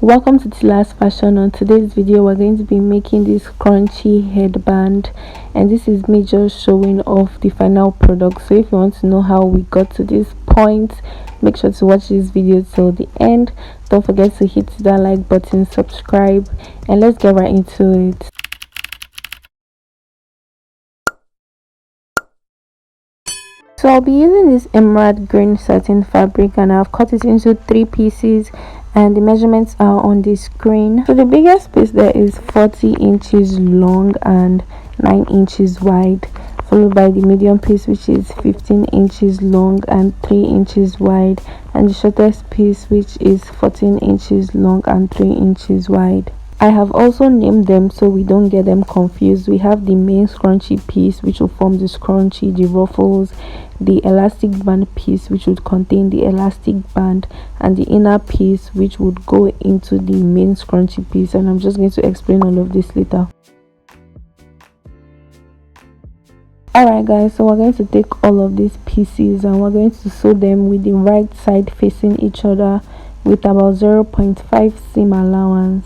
Welcome to Tila's Fashion. On today's video we're going to be making this scrunchy headband, and this is me just showing off the final product. So if you want to know how we got to this point, make sure to watch this video till the end. Don't forget to hit that like button, subscribe, and let's get right into it. So I'll be using this emerald green satin fabric, and I've cut it into 3 pieces, and the measurements are on the screen. So the biggest piece there is 40 inches long and 9 inches wide, followed by the medium piece which is 15 inches long and 3 inches wide, and the shortest piece which is 14 inches long and 3 inches wide. I have also named them so we don't get them confused. We have the main scrunchie piece which will form the scrunchie, the ruffles, the elastic band piece which would contain the elastic band, and the inner piece which would go into the main scrunchie piece, and I'm just going to explain all of this later. Alright guys, so we're going to take all of these pieces and we're going to sew them with the right side facing each other with about 0.5 seam allowance.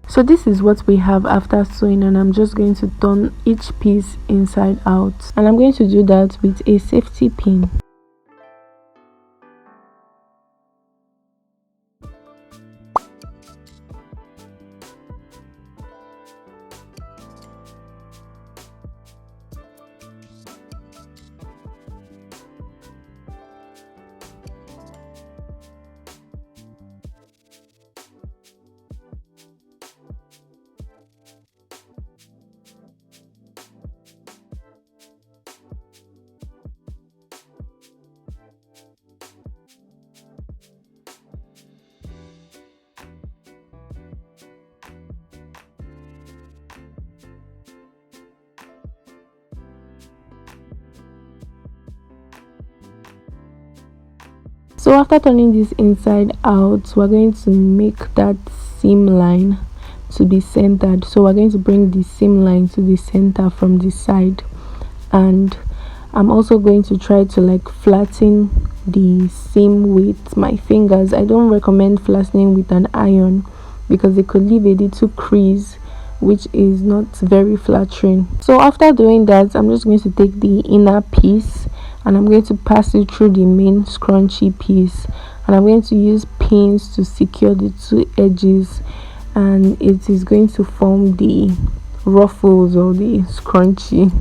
So this is what we have after sewing, and I'm just going to turn each piece inside out, and I'm going to do that with a safety pin. So after turning this inside out, we're going to make that seam line to be centered. So we're going to bring the seam line to the center from the side, and I'm also going to try to flatten the seam with my fingers. I don't recommend flattening with an iron because it could leave a little crease which is not very flattering. So after doing that, I'm just going to take the inner piece and I'm going to pass it through the main scrunchie piece, and I'm going to use pins to secure the 2 edges, and it is going to form the ruffles or the scrunchie.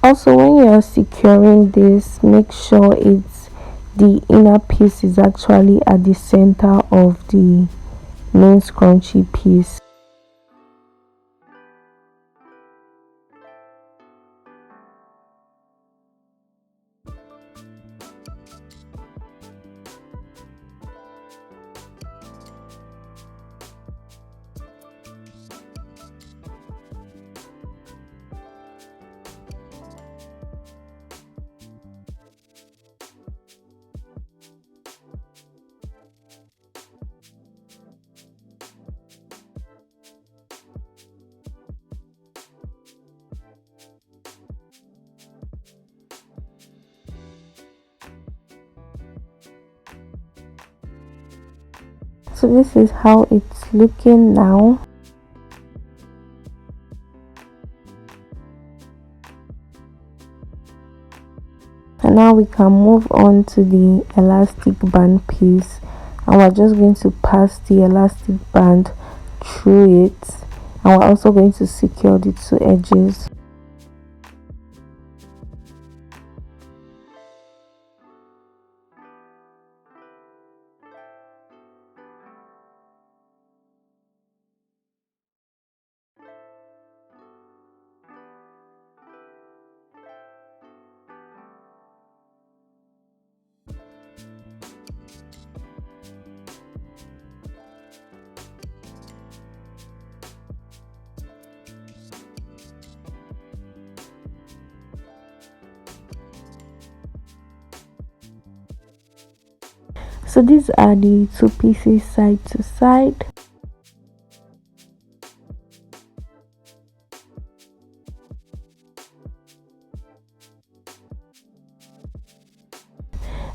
Also, when you're securing this, make sure the inner piece is actually at the center of the main scrunchie piece. So this is how it's looking now. And now we can move on to the elastic band piece, and we're just going to pass the elastic band through it, and we're also going to secure the 2 edges. So these are the two pieces side to side.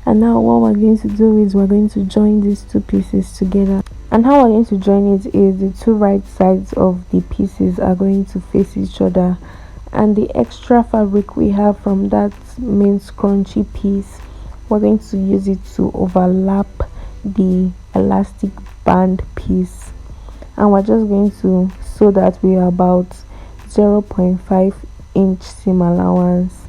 And now what we're going to do is we're going to join these two pieces together. And how we're going to join it is the two right sides of the pieces are going to face each other, and the extra fabric we have from that main scrunchie piece, we're going to use it to overlap the elastic band piece, and we're just going to sew that we are about 0.5-inch seam allowance.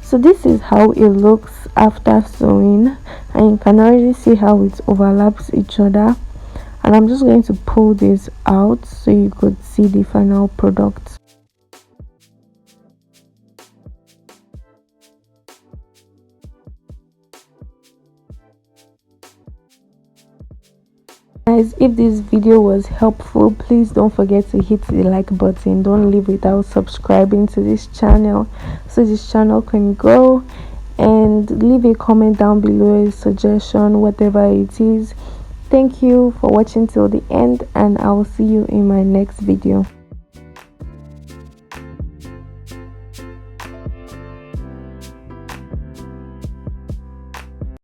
So this is how it looks after sewing, and you can already see how it overlaps each other. And I'm just going to pull this out so you could see the final product. Guys, if this video was helpful, please don't forget to hit the like button. Don't leave without subscribing to this channel so this channel can grow, and leave a comment down below, a suggestion, whatever it is. Thank you for watching till the end, and I will see you in my next video.